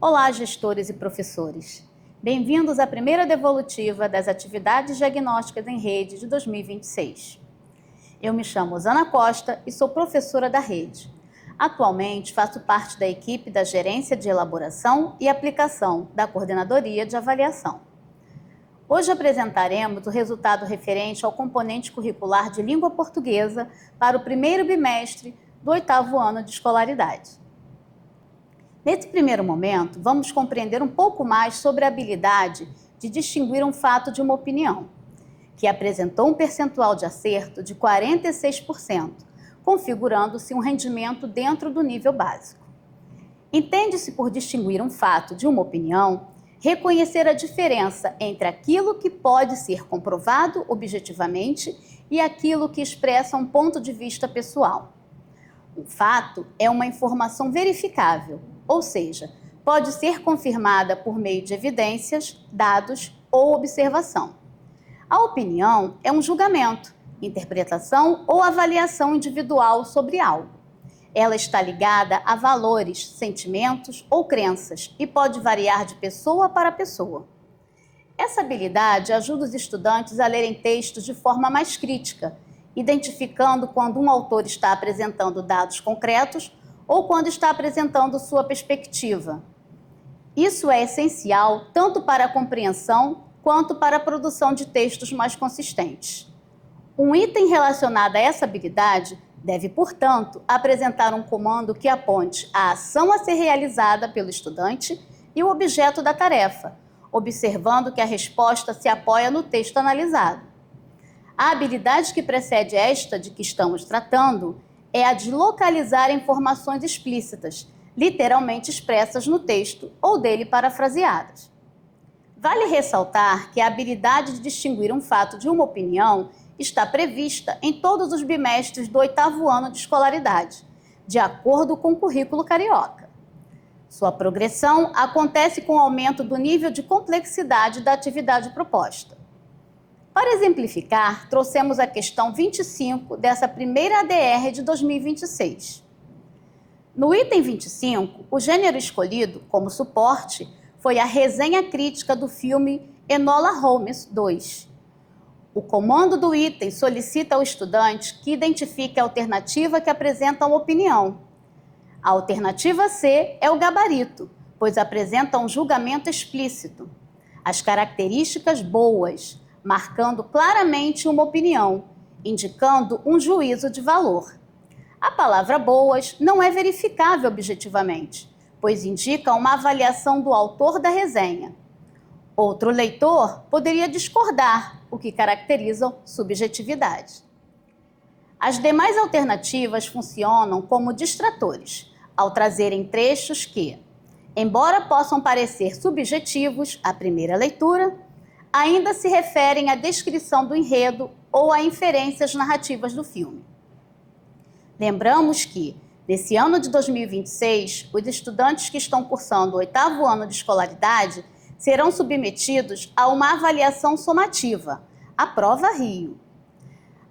Olá, gestores e professores. Bem-vindos à primeira devolutiva das atividades diagnósticas em rede de 2026. Eu me chamo Osana Costa e sou professora da rede. Atualmente faço parte da equipe da Gerência de Elaboração e Aplicação da Coordenadoria de Avaliação. Hoje apresentaremos o resultado referente ao componente curricular de língua portuguesa para o primeiro bimestre do 8º ano de escolaridade. Nesse primeiro momento, vamos compreender um pouco mais sobre a habilidade de distinguir um fato de uma opinião, que apresentou um percentual de acerto de 46%, configurando-se um rendimento dentro do nível básico. Entende-se por distinguir um fato de uma opinião, reconhecer a diferença entre aquilo que pode ser comprovado objetivamente e aquilo que expressa um ponto de vista pessoal. Um fato é uma informação verificável, ou seja, pode ser confirmada por meio de evidências, dados ou observação. A opinião é um julgamento, interpretação ou avaliação individual sobre algo. Ela está ligada a valores, sentimentos ou crenças e pode variar de pessoa para pessoa. Essa habilidade ajuda os estudantes a lerem textos de forma mais crítica, identificando quando um autor está apresentando dados concretos ou quando está apresentando sua perspectiva. Isso é essencial tanto para a compreensão quanto para a produção de textos mais consistentes. Um item relacionado a essa habilidade deve, portanto, apresentar um comando que aponte a ação a ser realizada pelo estudante e o objeto da tarefa, observando que a resposta se apoia no texto analisado. A habilidade que precede esta de que estamos tratando é a de localizar informações explícitas, literalmente expressas no texto ou dele parafraseadas. Vale ressaltar que a habilidade de distinguir um fato de uma opinião está prevista em todos os bimestres do 8º ano de escolaridade, de acordo com o currículo carioca. Sua progressão acontece com o aumento do nível de complexidade da atividade proposta. Para exemplificar, trouxemos a questão 25 dessa primeira ADR de 2026. No item 25, o gênero escolhido como suporte foi a resenha crítica do filme Enola Holmes 2. O comando do item solicita ao estudante que identifique a alternativa que apresenta uma opinião. A alternativa C é o gabarito, pois apresenta um julgamento explícito. As características boas, marcando claramente uma opinião, indicando um juízo de valor. A palavra boas não é verificável objetivamente, pois indica uma avaliação do autor da resenha. Outro leitor poderia discordar, o que caracteriza subjetividade. As demais alternativas funcionam como distratores, ao trazerem trechos que, embora possam parecer subjetivos à primeira leitura, ainda se referem à descrição do enredo ou a inferências narrativas do filme. Lembramos que, nesse ano de 2026, os estudantes que estão cursando o 8º ano de escolaridade serão submetidos a uma avaliação somativa, a prova Rio.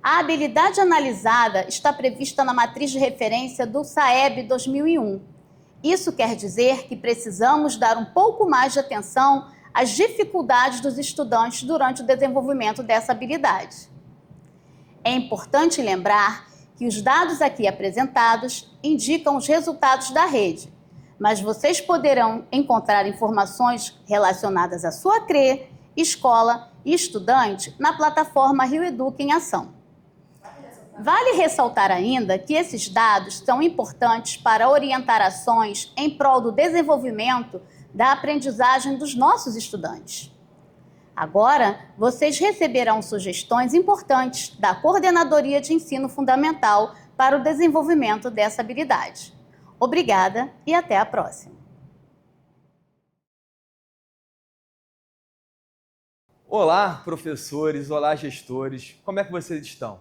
A habilidade analisada está prevista na matriz de referência do SAEB 2001. Isso quer dizer que precisamos dar um pouco mais de atenção às dificuldades dos estudantes durante o desenvolvimento dessa habilidade. É importante lembrar que os dados aqui apresentados indicam os resultados da rede, mas vocês poderão encontrar informações relacionadas à sua CRE, escola e estudante na plataforma Rio Educa em Ação. Vale ressaltar ainda que esses dados são importantes para orientar ações em prol do desenvolvimento da aprendizagem dos nossos estudantes. Agora, vocês receberão sugestões importantes da Coordenadoria de Ensino Fundamental para o desenvolvimento dessa habilidade. Obrigada e até a próxima. Olá, professores, olá, gestores, como é que vocês estão?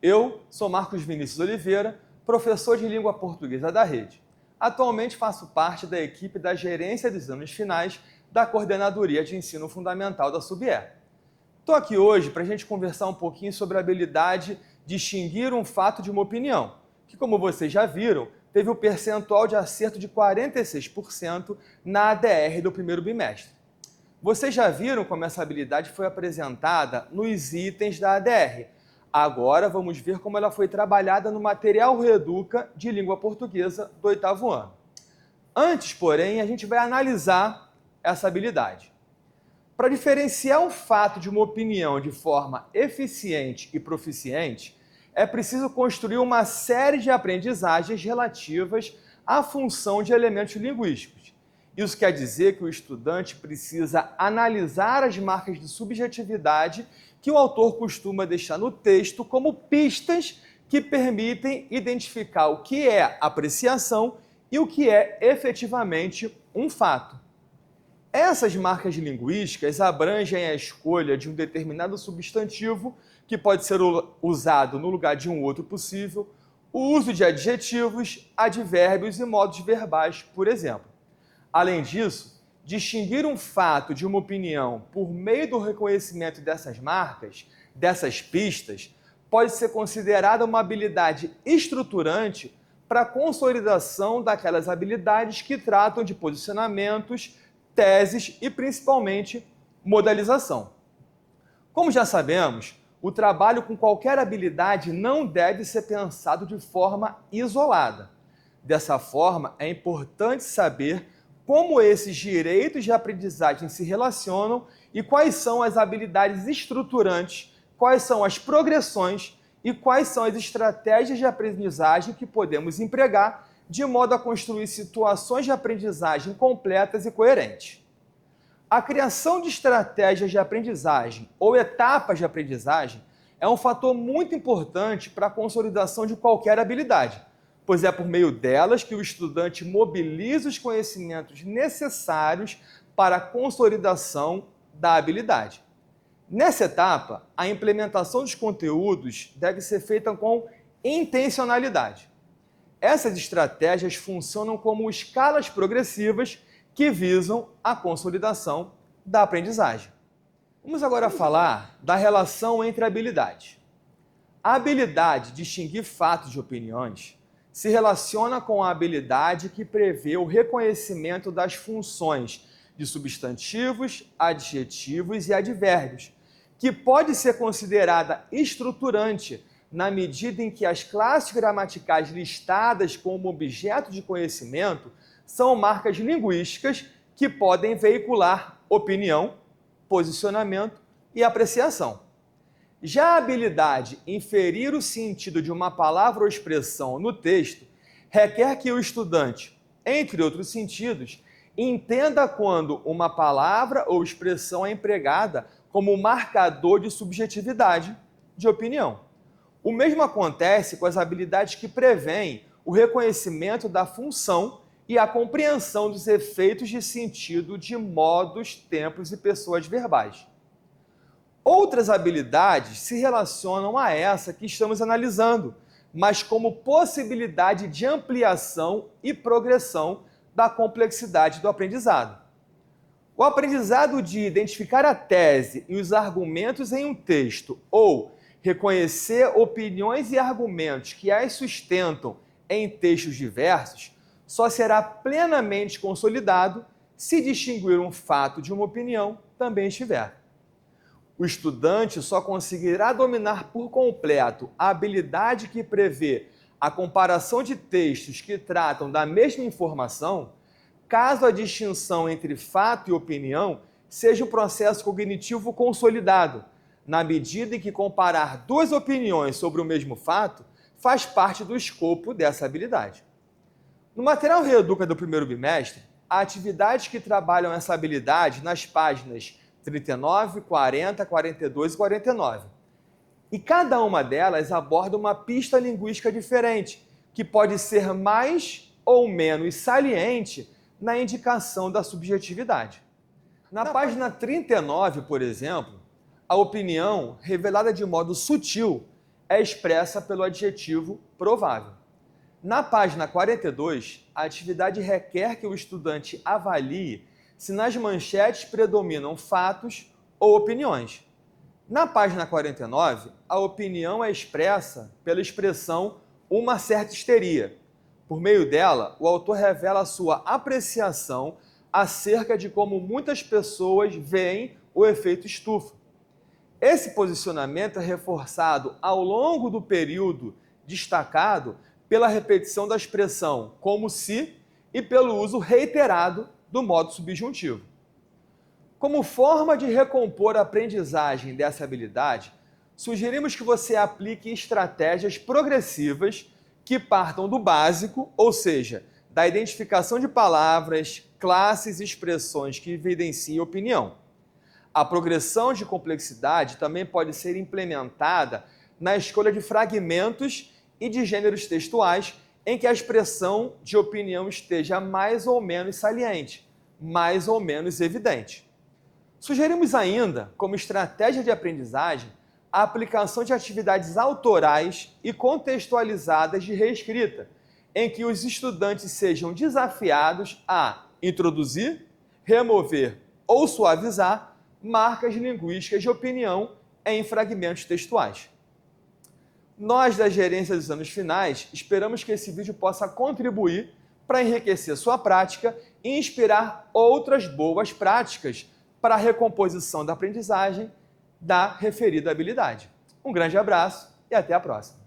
Eu sou Marcos Vinícius Oliveira, professor de língua portuguesa da rede. Atualmente faço parte da equipe da Gerência dos Anos Finais da Coordenadoria de Ensino Fundamental da SUBE. Estou aqui hoje para a gente conversar um pouquinho sobre a habilidade de distinguir um fato de uma opinião, que, como vocês já viram, teve o percentual de acerto de 46% na ADR do primeiro bimestre. Vocês já viram como essa habilidade foi apresentada nos itens da ADR. Agora vamos ver como ela foi trabalhada no material Reeduca de língua portuguesa do 8º ano. Antes, porém, a gente vai analisar essa habilidade. Para diferenciar o fato de uma opinião de forma eficiente e proficiente, é preciso construir uma série de aprendizagens relativas à função de elementos linguísticos. Isso quer dizer que o estudante precisa analisar as marcas de subjetividade que o autor costuma deixar no texto como pistas que permitem identificar o que é apreciação e o que é efetivamente um fato. Essas marcas linguísticas abrangem a escolha de um determinado substantivo que pode ser usado no lugar de um outro possível, o uso de adjetivos, advérbios e modos verbais, por exemplo. Além disso, distinguir um fato de uma opinião por meio do reconhecimento dessas marcas, dessas pistas, pode ser considerada uma habilidade estruturante para a consolidação daquelas habilidades que tratam de posicionamentos, teses e, principalmente, modalização. Como já sabemos, o trabalho com qualquer habilidade não deve ser pensado de forma isolada. Dessa forma, é importante saber como esses direitos de aprendizagem se relacionam e quais são as habilidades estruturantes, quais são as progressões e quais são as estratégias de aprendizagem que podemos empregar de modo a construir situações de aprendizagem completas e coerentes. A criação de estratégias de aprendizagem ou etapas de aprendizagem é um fator muito importante para a consolidação de qualquer habilidade, pois é por meio delas que o estudante mobiliza os conhecimentos necessários para a consolidação da habilidade. Nessa etapa, a implementação dos conteúdos deve ser feita com intencionalidade. Essas estratégias funcionam como escalas progressivas que visam a consolidação da aprendizagem. Vamos agora falar da relação entre habilidades. A habilidade de distinguir fatos de opiniões se relaciona com a habilidade que prevê o reconhecimento das funções de substantivos, adjetivos e advérbios, que pode ser considerada estruturante na medida em que as classes gramaticais listadas como objeto de conhecimento são marcas linguísticas que podem veicular opinião, posicionamento e apreciação. Já a habilidade inferir o sentido de uma palavra ou expressão no texto requer que o estudante, entre outros sentidos, entenda quando uma palavra ou expressão é empregada como marcador de subjetividade de opinião. O mesmo acontece com as habilidades que prevêem o reconhecimento da função e a compreensão dos efeitos de sentido de modos, tempos e pessoas verbais. Outras habilidades se relacionam a essa que estamos analisando, mas como possibilidade de ampliação e progressão da complexidade do aprendizado. O aprendizado de identificar a tese e os argumentos em um texto ou reconhecer opiniões e argumentos que as sustentam em textos diversos só será plenamente consolidado se distinguir um fato de uma opinião também estiver. O estudante só conseguirá dominar por completo a habilidade que prevê a comparação de textos que tratam da mesma informação, caso a distinção entre fato e opinião seja um processo cognitivo consolidado, na medida em que comparar duas opiniões sobre o mesmo fato faz parte do escopo dessa habilidade. No material Reeduca do primeiro bimestre, há atividades que trabalham essa habilidade nas páginas 39, 40, 42 e 49. E cada uma delas aborda uma pista linguística diferente, que pode ser mais ou menos saliente na indicação da subjetividade. Na página 39, por exemplo, a opinião, revelada de modo sutil, é expressa pelo adjetivo provável. Na página 42, a atividade requer que o estudante avalie se nas manchetes predominam fatos ou opiniões. Na página 49, a opinião é expressa pela expressão uma certa histeria, Por meio dela, o autor revela a sua apreciação acerca de como muitas pessoas veem o efeito estufa. Esse posicionamento é reforçado ao longo do período destacado pela repetição da expressão como se e pelo uso reiterado do modo subjuntivo. Como forma de recompor a aprendizagem dessa habilidade, sugerimos que você aplique estratégias progressivas que partam do básico, ou seja, da identificação de palavras, classes e expressões que evidenciam opinião. A progressão de complexidade também pode ser implementada na escolha de fragmentos e de gêneros textuais em que a expressão de opinião esteja mais ou menos saliente, mais ou menos evidente. Sugerimos ainda, como estratégia de aprendizagem, a aplicação de atividades autorais e contextualizadas de reescrita, em que os estudantes sejam desafiados a introduzir, remover ou suavizar marcas linguísticas de opinião em fragmentos textuais. Nós, da Gerência dos Anos Finais, esperamos que esse vídeo possa contribuir para enriquecer sua prática e inspirar outras boas práticas para a recomposição da aprendizagem da referida habilidade. Um grande abraço e até a próxima!